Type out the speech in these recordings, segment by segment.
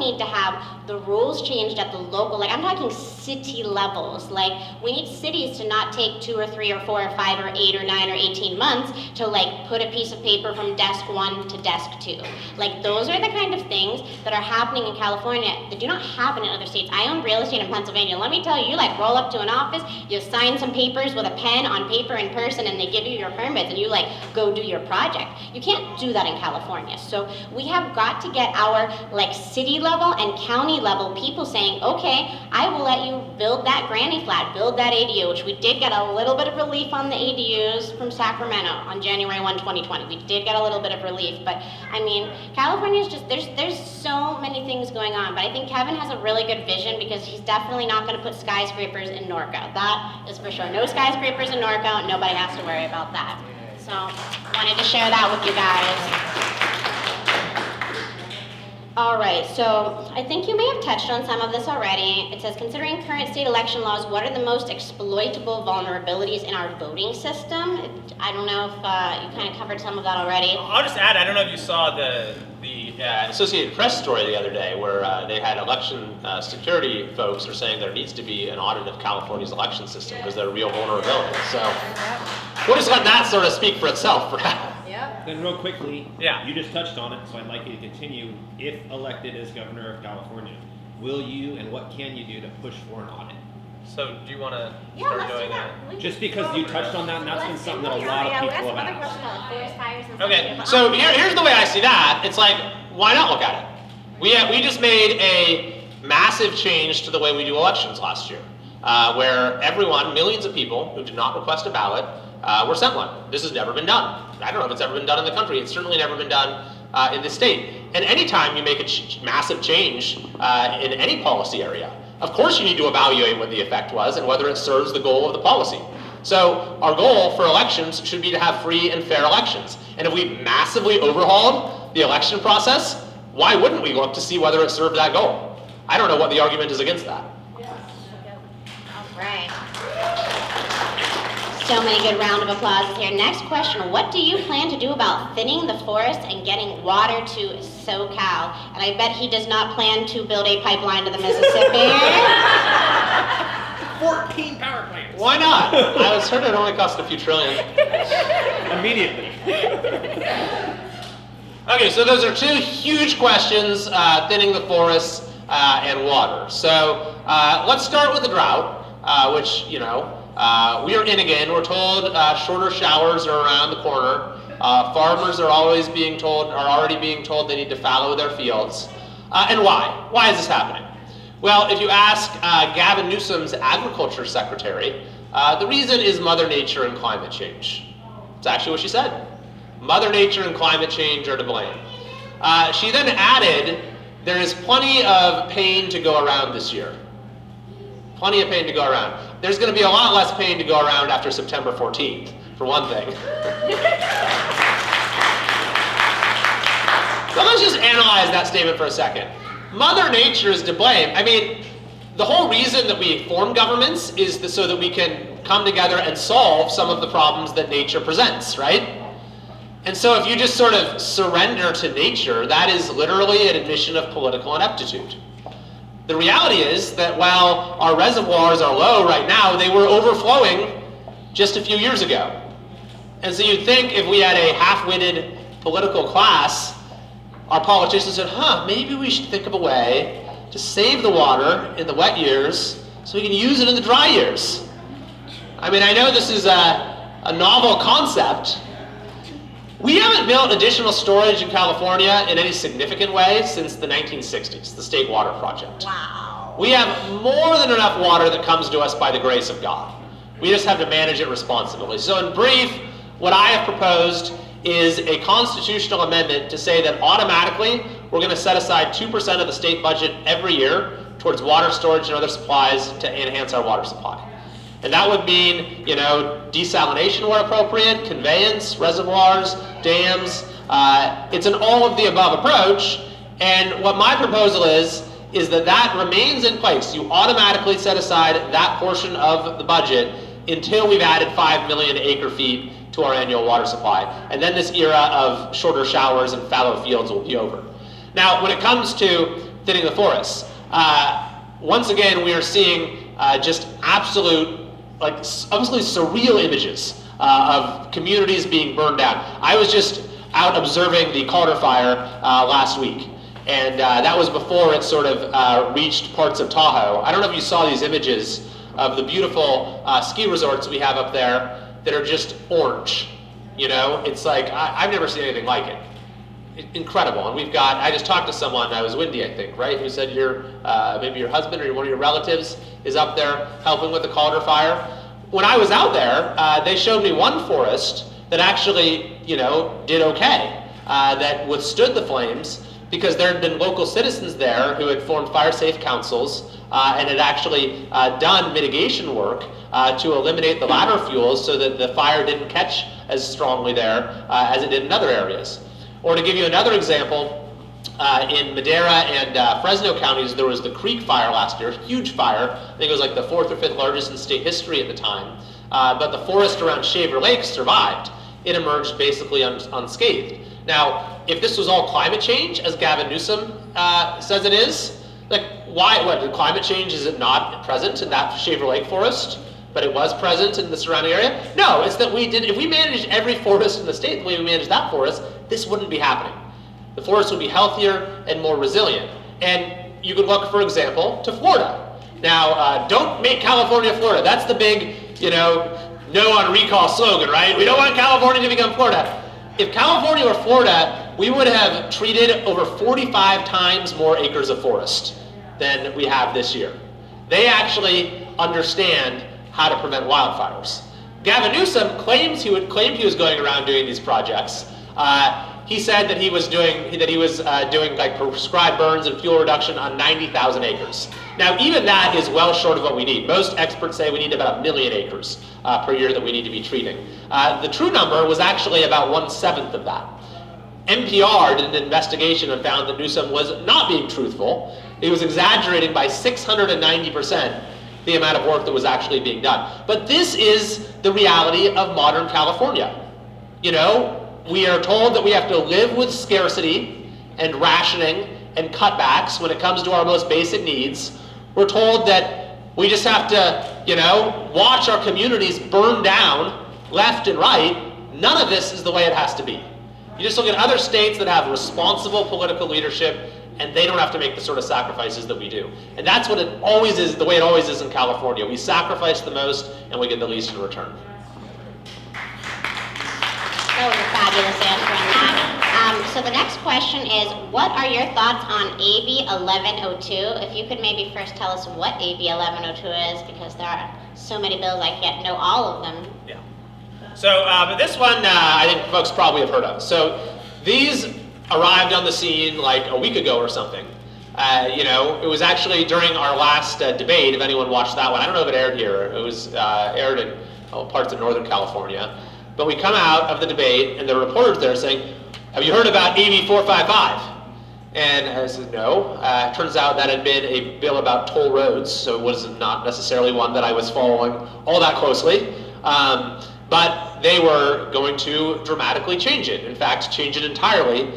need to have the rules changed at the local, like I'm talking city levels. Like we need cities to not take 2 or 3 or 4 or 5 or 8 or 9 or 18 months to like put a piece of paper from desk 1 to desk 2. Like those are the kind of things that are happening in California that do not happen in other states. I own real estate in Pennsylvania. Let me tell you, you like roll up to an office, you sign some papers with a pen on paper in person, and they give you your permits, and you like go do your project. You can't do that in California. So we have got to get our like city level and county level people saying, okay, I will let you build that granny flat, build that ADU, which we did get a little bit of relief on the ADUs from Sacramento on January 1, 2020. We did get a little bit of relief, but I mean, California's just, there's so many things going on, but I think Kevin has a really good vision because he's definitely not gonna put skyscrapers in Norco. That is for sure. No skyscrapers in Norco, nobody has to worry about that. So, wanted to share that with you guys. All right, so I think you may have touched on some of this already. It says, considering current state election laws, what are the most exploitable vulnerabilities in our voting system? I don't know if you kind of covered some of that already. I'll just add, I don't know if you saw the Associated Press story the other day where they had election security folks are saying there needs to be an audit of California's election system because there are real vulnerabilities. So we'll just let that sort of speak for itself, perhaps. Then real quickly, you just touched on it, so I'd like you to continue. If elected as governor of California, will you and what can you do to push for an audit? So do you want to start doing that? Just because you touched on that, and that's been something that a lot of people have asked. Okay, so here's the way I see that. It's like, why not look at it? We just made a massive change to the way we do elections last year, where everyone, millions of people who did not request a ballot, were sent one. This has never been done. I don't know if it's ever been done in the country. It's certainly never been done in the state. And anytime you make a massive change in any policy area, of course you need to evaluate what the effect was and whether it serves the goal of the policy. So our goal for elections should be to have free and fair elections. And if we massively overhauled the election process, why wouldn't we look to see whether it served that goal? I don't know what the argument is against that. All right. So many good round of applauses here. Next question, what do you plan to do about thinning the forest and getting water to SoCal? And I bet he does not plan to build a pipeline to the Mississippi. 14 power plants. Why not? I was heard it only cost a few trillion. Immediately. Okay, so those are two huge questions, thinning the forests and water. So let's start with the drought, which, you know, we are in again. We're told shorter showers are around the corner. Farmers are already being told they need to fallow their fields. And why? Why is this happening? Well, if you ask Gavin Newsom's agriculture secretary, the reason is Mother Nature and climate change. It's actually what she said. Mother Nature and climate change are to blame. She then added, there is plenty of pain to go around this year. Plenty of pain to go around. There's going to be a lot less pain to go around after September 14th, for one thing. So let's just analyze that statement for a second. Mother Nature is to blame. I mean, the whole reason that we form governments is so that we can come together and solve some of the problems that nature presents, right? And so if you just sort of surrender to nature, that is literally an admission of political ineptitude. The reality is that while our reservoirs are low right now, they were overflowing just a few years ago. And so you'd think if we had a half-witted political class, our politicians said, maybe we should think of a way to save the water in the wet years so we can use it in the dry years. I mean, I know this is a novel concept. We haven't built additional storage in California in any significant way since the 1960s, the State Water Project. Wow. We have more than enough water that comes to us by the grace of God. We just have to manage it responsibly. So in brief, what I have proposed is a constitutional amendment to say that automatically we're going to set aside 2% of the state budget every year towards water storage and other supplies to enhance our water supply. And that would mean, you know, desalination where appropriate, conveyance, reservoirs, dams. It's an all of the above approach. And what my proposal is that remains in place. You automatically set aside that portion of the budget until we've added 5 million acre feet to our annual water supply. And then this era of shorter showers and fallow fields will be over. Now, when it comes to thinning the forests. Once again, we are seeing just absolute, like absolutely surreal images of communities being burned down. I was just out observing the Calder Fire last week, and that was before it sort of reached parts of Tahoe. I don't know if you saw these images of the beautiful ski resorts we have up there that are just orange. You know, it's like, I've never seen anything like it. Incredible. And we've got, I just talked to someone, I was Wendy, I think, right, who said maybe your husband or one of your relatives is up there helping with the Calder Fire. When I was out there, they showed me one forest that actually, you know, did okay, that withstood the flames, because there had been local citizens there who had formed fire-safe councils and had actually done mitigation work to eliminate the ladder fuels so that the fire didn't catch as strongly there as it did in other areas. Or to give you another example, in Madera and Fresno counties, there was the Creek Fire last year, huge fire. I think it was like the 4th or 5th largest in state history at the time. But the forest around Shaver Lake survived. It emerged basically unscathed. Now, if this was all climate change, as Gavin Newsom says it is, like, what, climate change, is it not present in that Shaver Lake forest? But it was present in the surrounding area? No, it's that if we managed every forest in the state the way we managed that forest, this wouldn't be happening. The forest would be healthier and more resilient. And you could look, for example, to Florida. Now, don't make California Florida. That's the big, you know, no on recall slogan, right? We don't want California to become Florida. If California were Florida, we would have treated over 45 times more acres of forest than we have this year. They actually understand how to prevent wildfires. Gavin Newsom claimed he was going around doing these projects. He said that he was doing like prescribed burns and fuel reduction on 90,000 acres. Now, even that is well short of what we need. Most experts say we need about 1 million acres per year that we need to be treating. The true number was actually about 1/7 of that. NPR did an investigation and found that Newsom was not being truthful. He was exaggerating by 690% the amount of work that was actually being done. But this is the reality of modern California. You know, we are told that we have to live with scarcity and rationing and cutbacks when it comes to our most basic needs. We're told that we just have to, you know, watch our communities burn down left and right. None of this is the way it has to be. You just look at other states that have responsible political leadership, and they don't have to make the sort of sacrifices that we do. And that's what it always is, the way it always is in California. We sacrifice the most, and we get the least in return. That was a fabulous answer on that. So the next question is, what are your thoughts on AB 1102? If you could maybe first tell us what AB 1102 is, because there are so many bills I can't know all of them. Yeah. So, but this one I think folks probably have heard of. So these arrived on the scene like a week ago or something. You know, it was actually during our last debate, if anyone watched that one. I don't know if it aired here. It was aired in parts of Northern California. But we come out of the debate, and the reporters there saying, "Have you heard about AB 455? And I said, no. Turns out that had been a bill about toll roads, so it was not necessarily one that I was following all that closely. But they were going to dramatically change it. In fact, change it entirely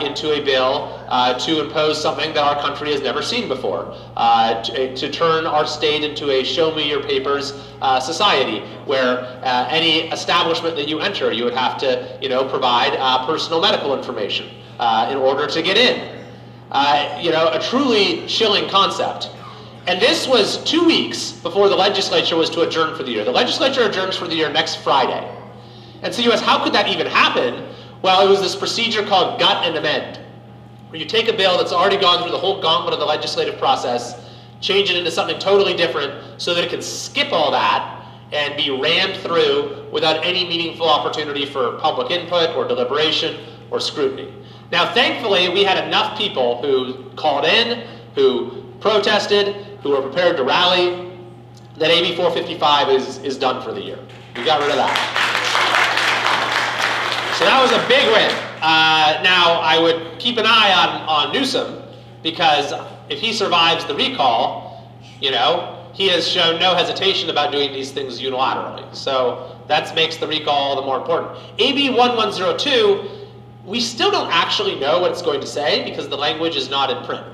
into a bill to impose something that our country has never seen before, to turn our state into a show me your papers society, where any establishment that you enter, you would have to, you know, provide personal medical information in order to get in. You know, a truly chilling concept. And this was 2 weeks before the legislature was to adjourn for the year. The legislature adjourns for the year next Friday. And so you ask, how could that even happen? Well, it was this procedure called gut and amend, where you take a bill that's already gone through the whole gauntlet of the legislative process, change it into something totally different so that it can skip all that and be rammed through without any meaningful opportunity for public input or deliberation or scrutiny. Now, thankfully, we had enough people who called in, who protested, who were prepared to rally, that AB 455 is done for the year. We got rid of that. So that was a big win. Now, I would keep an eye on Newsom, because if he survives the recall, you know, he has shown no hesitation about doing these things unilaterally. So that makes the recall all the more important. AB 1102, we still don't actually know what it's going to say because the language is not in print.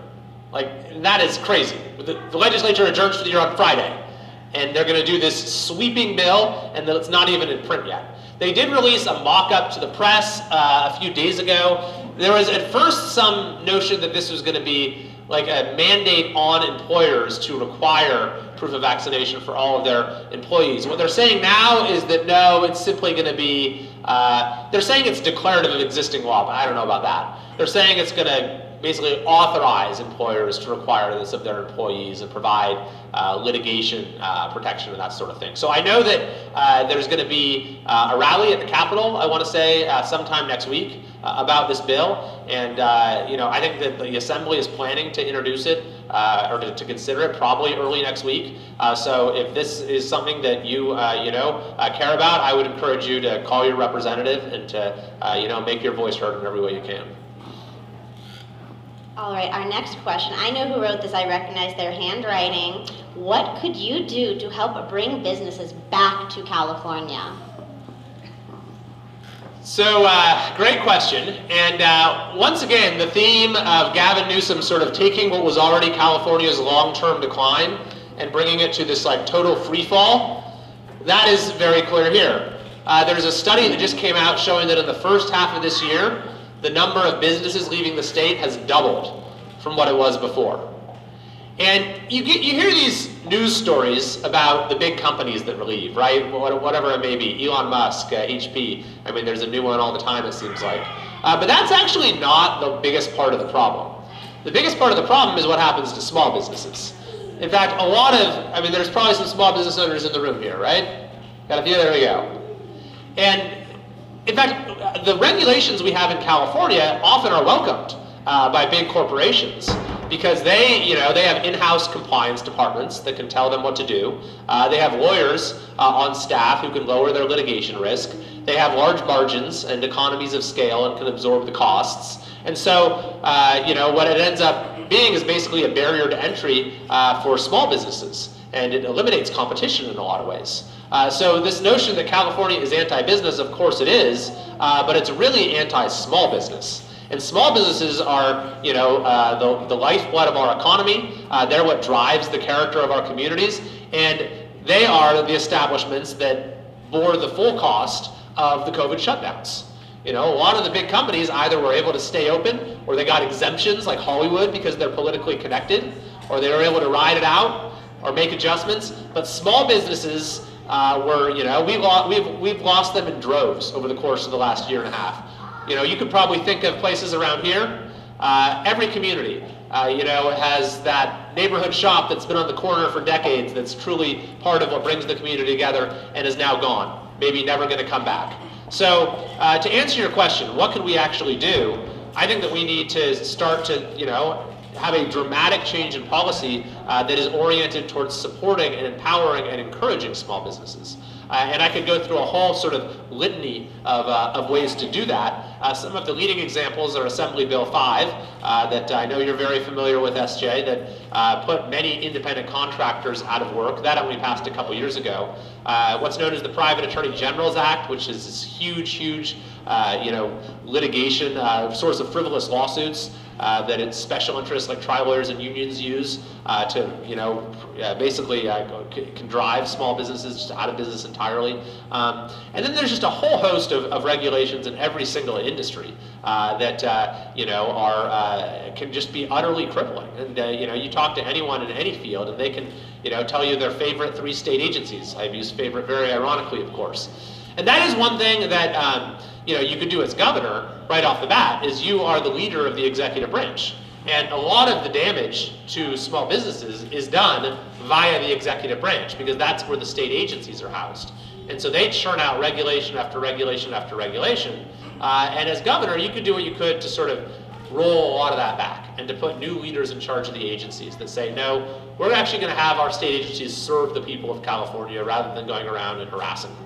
Like, that is crazy. The legislature adjourns for the year on Friday, and they're going to do this sweeping bill, and it's not even in print yet. They did release a mock-up to the press a few days ago. There was at first some notion that this was going to be like a mandate on employers to require proof of vaccination for all of their employees. What they're saying now is that no, it's simply going to be, they're saying it's declarative of existing law, but I don't know about that. They're saying it's going to basically authorize employers to require this of their employees and provide litigation protection and that sort of thing. So I know that there's going to be a rally at the Capitol, I want to say, sometime next week about this bill. And I think that the Assembly is planning to introduce it or to consider it probably early next week. So if this is something that you care about, I would encourage you to call your representative and to make your voice heard in every way you can. All right, our next question. I know who wrote this. I recognize their handwriting. What could you do to help bring businesses back to California? So, great question. And once again, the theme of Gavin Newsom sort of taking what was already California's long-term decline and bringing it to this like total free fall, that is very clear here. There's a study that just came out showing that in the first half of this year, the number of businesses leaving the state has doubled from what it was before. And you hear these news stories about the big companies that leave, right? Whatever it may be, Elon Musk, HP. I mean, there's a new one all the time, it seems like. But that's actually not the biggest part of the problem. The biggest part of the problem is what happens to small businesses. In fact, there's probably some small business owners in the room here, right? Got a few, there we go. And in fact, the regulations we have in California often are welcomed by big corporations because they have in-house compliance departments that can tell them what to do. They have lawyers on staff who can lower their litigation risk. They have large margins and economies of scale and can absorb the costs. And so, what it ends up being is basically a barrier to entry for small businesses, and it eliminates competition in a lot of ways. So this notion that California is anti-business, of course it is, but it's really anti-small business. And small businesses are, the lifeblood of our economy. They're what drives the character of our communities, and they are the establishments that bore the full cost of the COVID shutdowns. A lot of the big companies either were able to stay open, or they got exemptions like Hollywood because they're politically connected, or they were able to ride it out or make adjustments. But small businesses we've lost them in droves over the course of the last year and a half. You could probably think of places around here. Every community, has that neighborhood shop that's been on the corner for decades that's truly part of what brings the community together and is now gone, maybe never going to come back. So to answer your question, what can we actually do? I think that we need to start to, have a dramatic change in policy that is oriented towards supporting and empowering and encouraging small businesses. And I could go through a whole sort of litany of ways to do that. Some of the leading examples are Assembly Bill 5, that I know you're very familiar with, SJ, that put many independent contractors out of work. That only passed a couple years ago. What's known as the Private Attorney General's Act, which is this huge litigation, source of frivolous lawsuits that its special interests like trial lawyers and unions use to, basically can drive small businesses just out of business entirely. And then there's just a whole host of regulations in every single industry that can just be utterly crippling. And you talk to anyone in any field, and they can tell you their favorite 3 state agencies. I've used favorite very ironically, of course. And that is one thing that you could do as governor right off the bat, is you are the leader of the executive branch. And a lot of the damage to small businesses is done via the executive branch, because that's where the state agencies are housed. And so they churn out regulation after regulation after regulation. And as governor, you could do what you could to sort of roll a lot of that back and to put new leaders in charge of the agencies that say, no, we're actually going to have our state agencies serve the people of California rather than going around and harassing them.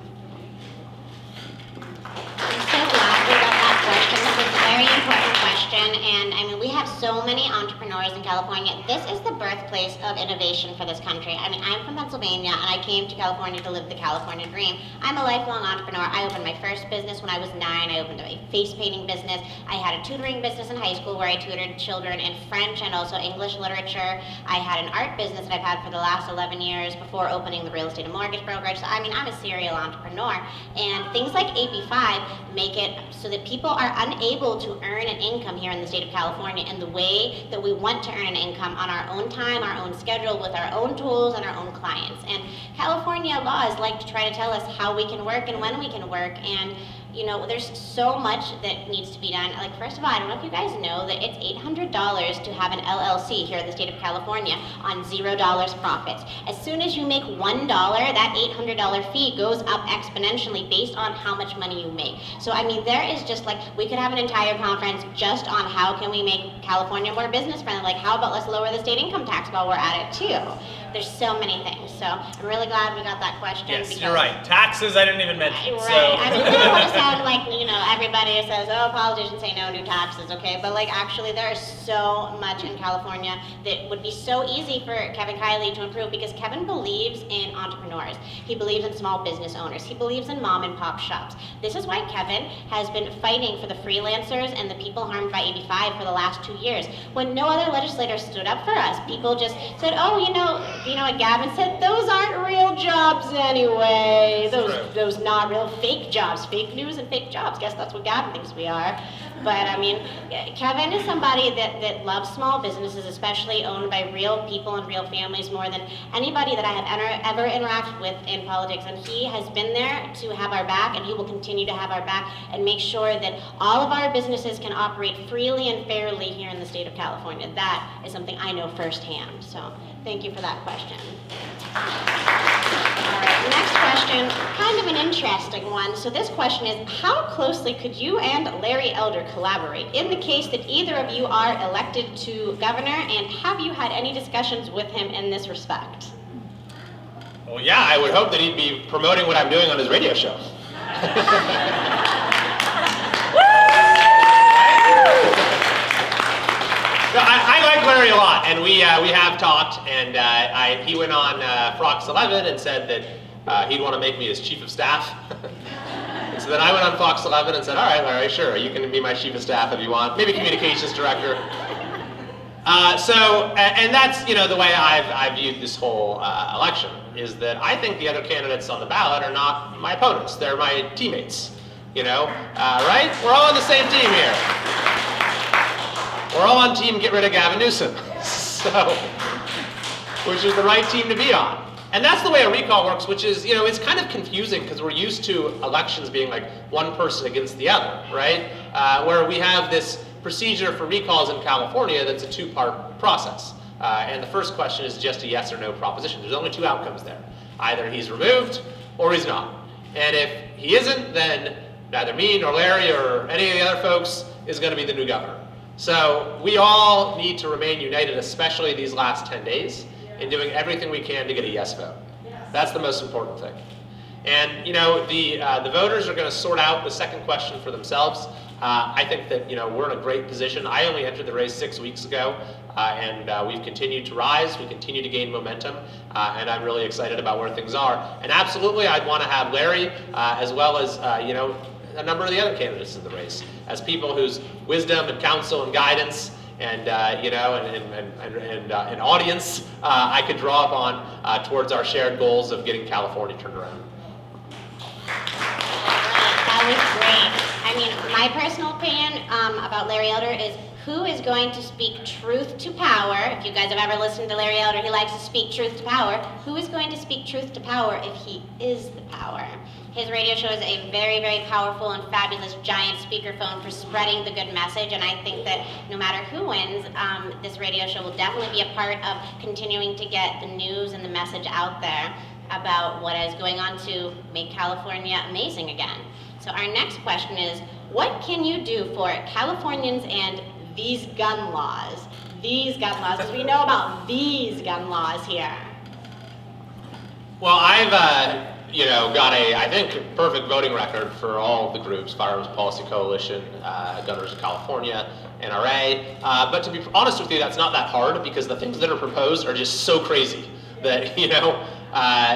I'm so glad we got that question. It's a very important question. question, and I mean, we have so many entrepreneurs in California. This is the birthplace of innovation for this country. I mean, I'm from Pennsylvania, and I came to California to live the California dream. I'm a lifelong entrepreneur. I opened my first business when I was 9. I opened a face painting business. I had a tutoring business in high school where I tutored children in French and also English literature. I had an art business that I've had for the last 11 years before opening the real estate and mortgage brokerage. So, I mean, I'm a serial entrepreneur. And things like AB5 make it so that people are unable to earn an income here in the state of California in the way that we want to earn an income on our own time, our own schedule, with our own tools and our own clients. And California laws like to try to tell us how we can work and when we can work, and you know, there's so much that needs to be done. Like, first of all, I don't know if you guys know that it's $800 to have an LLC here in the state of California on $0 profits. As soon as you make $1, that $800 fee goes up exponentially based on how much money you make. So, I mean, there is just like, we could have an entire conference just on how can we make California more business friendly. Like, how about let's lower the state income tax while we're at it too. There's so many things. So I'm really glad we got that question. Yes, you're right. Taxes I didn't even mention. Right. So. I mean, we don't want to sound like, you know, everybody says, oh, politicians say no to taxes, okay? But like, actually, there is so much in California that would be so easy for Kevin Kiley to improve, because Kevin believes in entrepreneurs. He believes in small business owners. He believes in mom and pop shops. This is why Kevin has been fighting for the freelancers and the people harmed by AB5 for the last 2 years. When no other legislator stood up for us, people just said, oh, you know what Gavin said? Those aren't real jobs anyway. Those not real, fake jobs, fake news and fake jobs. Guess that's what Gavin thinks we are. But I mean, Kevin is somebody that loves small businesses, especially owned by real people and real families, more than anybody that I have ever interacted with in politics. And he has been there to have our back, and he will continue to have our back and make sure that all of our businesses can operate freely and fairly here in the state of California. That is something I know firsthand. So thank you for that question. All right, next question, kind of an interesting one. So this question is, how closely could you and Larry Elder collaborate in the case that either of you are elected to governor, and have you had any discussions with him in this respect? Well, yeah, I would hope that he'd be promoting what I'm doing on his radio show. No, I like Larry a lot, and we have talked, and he went on Fox 11 and said that he'd want to make me his chief of staff. And so then I went on Fox 11 and said, all right, Larry, sure, you can be my chief of staff if you want, maybe communications director. And that's, you know, the way I've viewed this whole election, is that I think the other candidates on the ballot are not my opponents, they're my teammates, you know, right? We're all on the same team here. We're all on team get rid of Gavin Newsom, which is the right team to be on. And that's the way a recall works, which is, you know, it's kind of confusing because we're used to elections being like one person against the other, right? Where we have this procedure for recalls in California that's a 2-part process. And the first question is just a yes or no proposition. There's only 2 outcomes there. Either he's removed or he's not. And if he isn't, then neither me nor Larry or any of the other folks is going to be the new governor. So we all need to remain united, especially these last 10 days, in doing everything we can to get a yes vote. That's the most important thing. And you know, the voters are going to sort out the second question for themselves. I think that, you know, we're in a great position. I only entered the race 6 weeks ago, and we've continued to rise. We continue to gain momentum, and I'm really excited about where things are. And absolutely, I'd want to have Larry, as well as you know, a number of the other candidates in the race, as people whose wisdom and counsel and guidance and you know, and audience I could draw upon towards our shared goals of getting California turned around. That was great. I mean, my personal opinion about Larry Elder is, who is going to speak truth to power? If you guys have ever listened to Larry Elder, he likes to speak truth to power. Who is going to speak truth to power if he is the power? His radio show is a very, very powerful and fabulous giant speakerphone for spreading the good message, and I think that no matter who wins, this radio show will definitely be a part of continuing to get the news and the message out there about what is going on to make California amazing again. So our next question is, what can you do for Californians and these gun laws? These gun laws, as we know about these gun laws here. Well, got a, I think, perfect voting record for all of the groups, Firearms Policy Coalition, Gun Owners of California, NRA. But to be honest with you, that's not that hard because the things that are proposed are just so crazy that,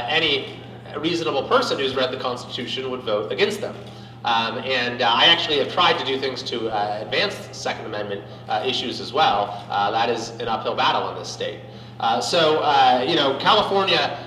any reasonable person who's read the Constitution would vote against them. I actually have tried to do things to advance Second Amendment issues as well. That is an uphill battle in this state. California,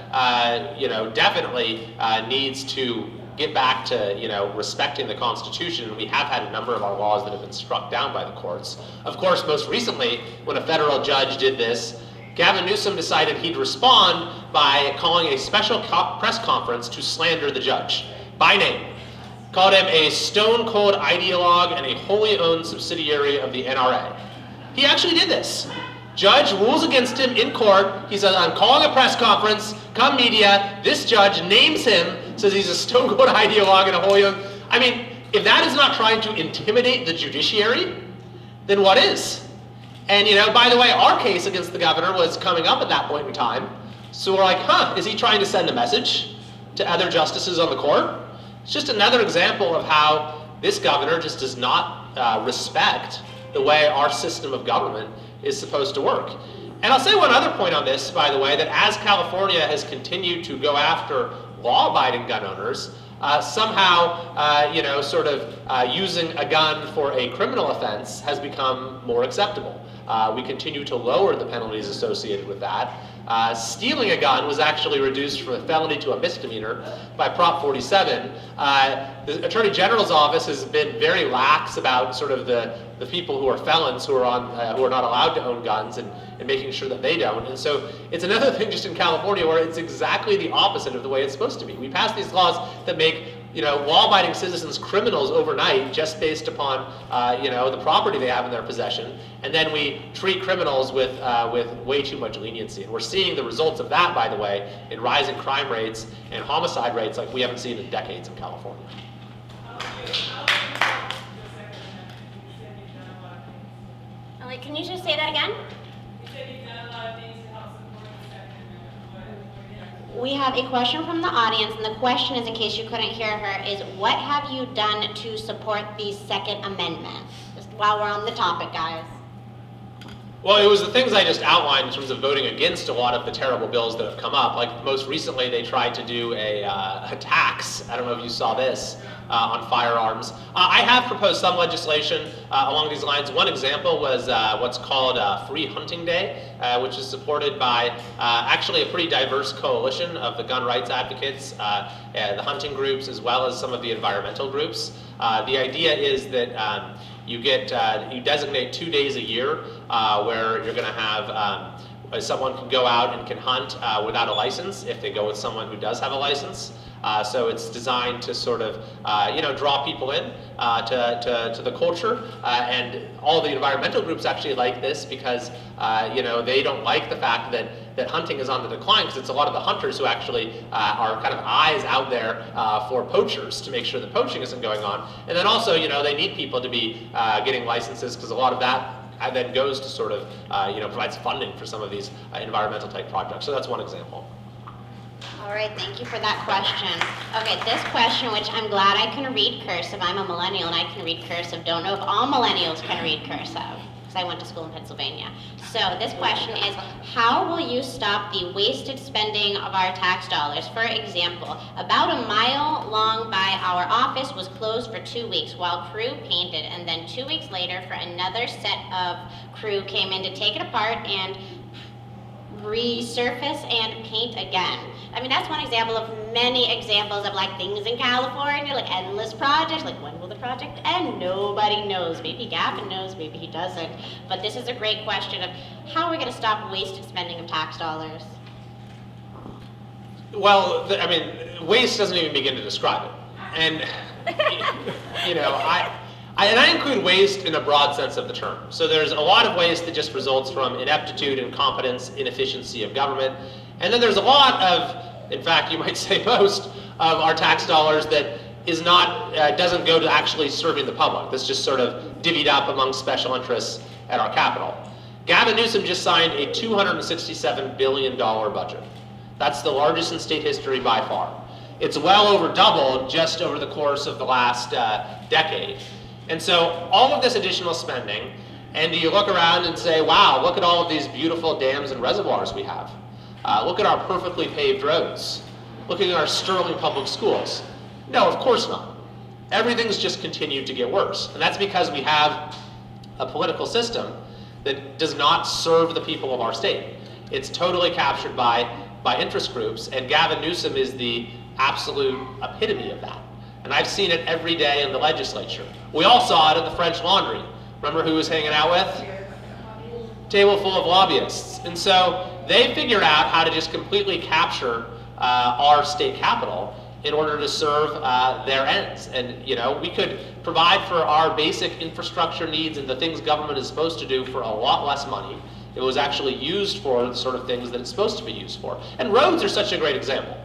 definitely needs to get back to, respecting the Constitution. We have had a number of our laws that have been struck down by the courts. Of course, most recently, when a federal judge did this, Gavin Newsom decided he'd respond by calling a special press conference to slander the judge by name. Called him a stone-cold ideologue and a wholly owned subsidiary of the NRA. He actually did this. Judge rules against him in court. He says, I'm calling a press conference, come media. This judge names him, says he's a stone-cold ideologue and a wholly owned. I mean, if that is not trying to intimidate the judiciary, then what is? And, by the way, our case against the governor was coming up at that point in time. So we're like, is he trying to send a message to other justices on the court? It's just another example of how this governor just does not respect the way our system of government is supposed to work. And I'll say one other point on this, by the way, that as California has continued to go after law-abiding gun owners, somehow, using a gun for a criminal offense has become more acceptable. We continue to lower the penalties associated with that. Stealing a gun was actually reduced from a felony to a misdemeanor by Prop 47. The Attorney General's office has been very lax about sort of the people who are felons who are not allowed to own guns and making sure that they don't. And so it's another thing just in California where it's exactly the opposite of the way it's supposed to be. We pass these laws that make law-abiding citizens criminals overnight just based upon the property they have in their possession, and then we treat criminals with way too much leniency. And we're seeing the results of that, by the way, in rising crime rates and homicide rates like we haven't seen in decades in California. Can you just say that again? We have a question from the audience, and the question is, in case you couldn't hear her, is what have you done to support the Second Amendment? Just while we're on the topic, guys. Well, it was the things I just outlined in terms of voting against a lot of the terrible bills that have come up. Like most recently, they tried to do a tax. I don't know if you saw this on firearms. I have proposed some legislation along these lines. One example was what's called Free Hunting Day, which is supported by actually a pretty diverse coalition of the gun rights advocates, the hunting groups, as well as some of the environmental groups. The idea is that you designate 2 days a year where you're going to have someone can go out and can hunt without a license if they go with someone who does have a license. So it's designed to sort of, draw people in to the culture. And all the environmental groups actually like this because, they don't like the fact that hunting is on the decline because it's a lot of the hunters who actually are kind of eyes out there for poachers to make sure that poaching isn't going on. And then also, they need people to be getting licenses because a lot of that then goes to sort of, provides funding for some of these environmental type projects. So that's one example. All right, thank you for that question. Okay, this question, which I'm glad I can read cursive. I'm a millennial and I can read cursive. Don't know if all millennials can read cursive because I went to school in Pennsylvania. So this question is, how will you stop the wasted spending of our tax dollars? For example, about a mile long by our office was closed for 2 weeks while crew painted, and then 2 weeks later for another set of crew came in to take it apart and resurface and paint again. I mean, that's one example of many examples of things in California, endless projects, when will the project end? Nobody knows. Maybe Gavin knows, maybe he doesn't. But this is a great question of how are we going to stop wasted spending of tax dollars? Well, waste doesn't even begin to describe it. And, I include waste in a broad sense of the term. So there's a lot of waste that just results from ineptitude, incompetence, inefficiency of government. And then there's a lot of, in fact, you might say most, of our tax dollars that is not, doesn't go to actually serving the public. That's just sort of divvied up among special interests at our capital. Gavin Newsom just signed a $267 billion budget. That's the largest in state history by far. It's well over doubled just over the course of the last decade. And so all of this additional spending, and you look around and say, wow, look at all of these beautiful dams and reservoirs we have. Look at our perfectly paved roads. Look at our sterling public schools. No, of course not. Everything's just continued to get worse. And that's because we have a political system that does not serve the people of our state. It's totally captured by interest groups, and Gavin Newsom is the absolute epitome of that. And I've seen it every day in the legislature. We all saw it at the French Laundry. Remember who was hanging out with? Table full of lobbyists. And so they figured out how to just completely capture our state capital in order to serve their ends. And we could provide for our basic infrastructure needs and the things government is supposed to do for a lot less money. It was actually used for the sort of things that it's supposed to be used for. And roads are such a great example.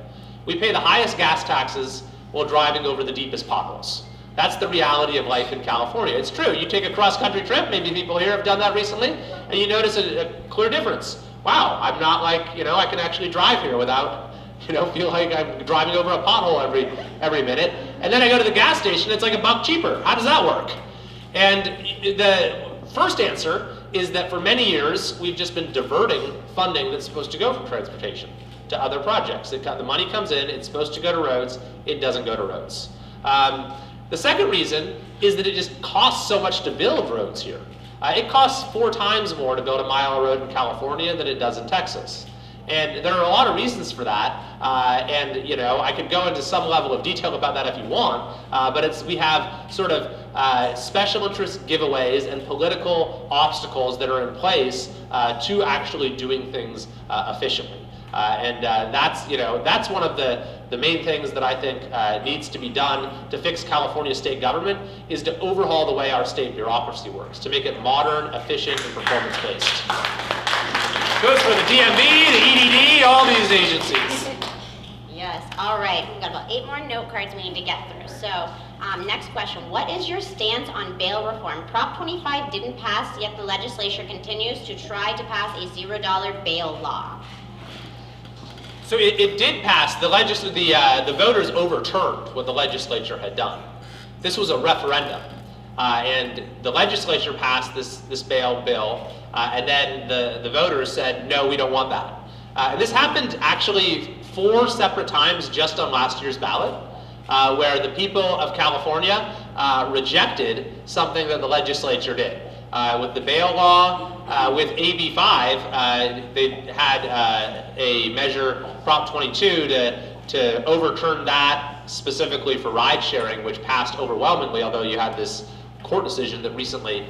We pay the highest gas taxes while driving over the deepest potholes. That's the reality of life in California. It's true. You take a cross-country trip, maybe people here have done that recently, and you notice a clear difference. Wow, I'm not like, I can actually drive here without, feel like I'm driving over a pothole every minute. And then I go to the gas station, it's like $1 cheaper. How does that work? And the first answer is that for many years, we've just been diverting funding that's supposed to go from transportation to other projects. The money comes in, it's supposed to go to roads, it doesn't go to roads. The second reason is that it just costs so much to build roads here. It costs 4 times more to build a mile of road in California than it does in Texas. And there are a lot of reasons for that, and I could go into some level of detail about that if you want, but we have sort of special interest giveaways and political obstacles that are in place to actually doing things efficiently. That's one of the main things that I think needs to be done to fix California state government, is to overhaul the way our state bureaucracy works, to make it modern, efficient, and performance-based. Goes for the DMV, the EDD, all these agencies. Yes, all right. We've got about 8 more note cards we need to get through. So, next question. What is your stance on bail reform? Prop 25 didn't pass, yet the legislature continues to try to pass a $0 bail law. So it did pass. The voters overturned what the legislature had done. This was a referendum, and the legislature passed this bail bill, and then the voters said, no, we don't want that. And this happened actually 4 separate times just on last year's ballot, where the people of California rejected something that the legislature did. With the bail law, with AB 5, they had a measure, Prop 22, to overturn that specifically for ride sharing, which passed overwhelmingly, although you had this court decision that recently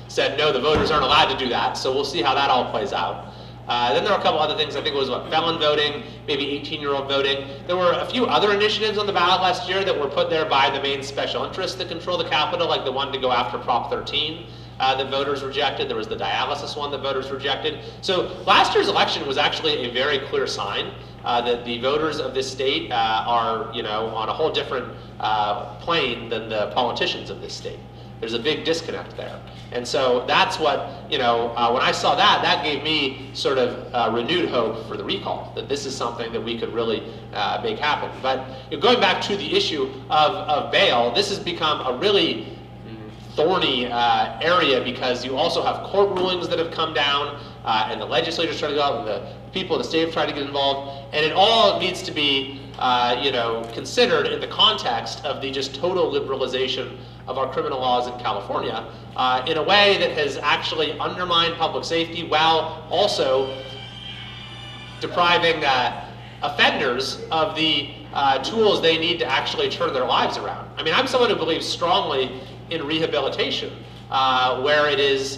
said, no, the voters aren't allowed to do that. So we'll see how that all plays out. Then there were a couple other things. I think it was felon voting, maybe 18-year-old voting. There were a few other initiatives on the ballot last year that were put there by the main special interests that control the Capitol, like the one to go after Prop 13 that voters rejected. There was the dialysis one that voters rejected. So last year's election was actually a very clear sign that the voters of this state are, on a whole different plane than the politicians of this state. There's a big disconnect there. And so that's what, when I saw that gave me sort of renewed hope for the recall, that this is something that we could really make happen. But going back to the issue of bail, this has become a really thorny area, because you also have court rulings that have come down, and the legislature's trying to go out, and the people in the state have tried to get involved, and it all needs to be considered in the context of the just total liberalization of our criminal laws in California in a way that has actually undermined public safety while also depriving offenders of the tools they need to actually turn their lives around. I mean, I'm someone who believes strongly in rehabilitation, where it is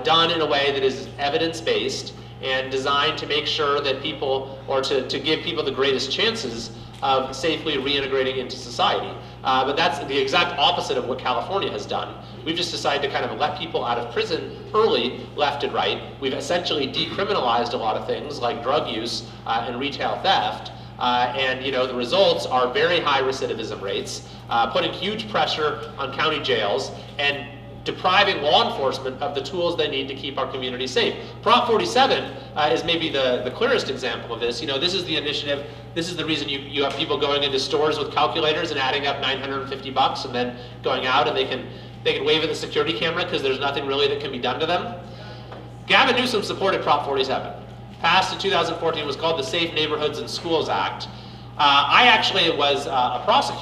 done in a way that is evidence-based and designed to make sure that people, or to give people the greatest chances of safely reintegrating into society. But that's the exact opposite of what California has done. We've just decided to kind of let people out of prison early, left and right. We've essentially decriminalized a lot of things like drug use and retail theft. And the results are very high recidivism rates, putting huge pressure on county jails, and depriving law enforcement of the tools they need to keep our community safe. Prop 47 is maybe the clearest example of this. You know, this is the initiative, this is the reason you have people going into stores with calculators and adding up $950 and then going out and they can wave at the security camera because there's nothing really that can be done to them. Gavin Newsom supported Prop 47. Passed in 2014, was called the Safe Neighborhoods and Schools Act. I actually was a prosecutor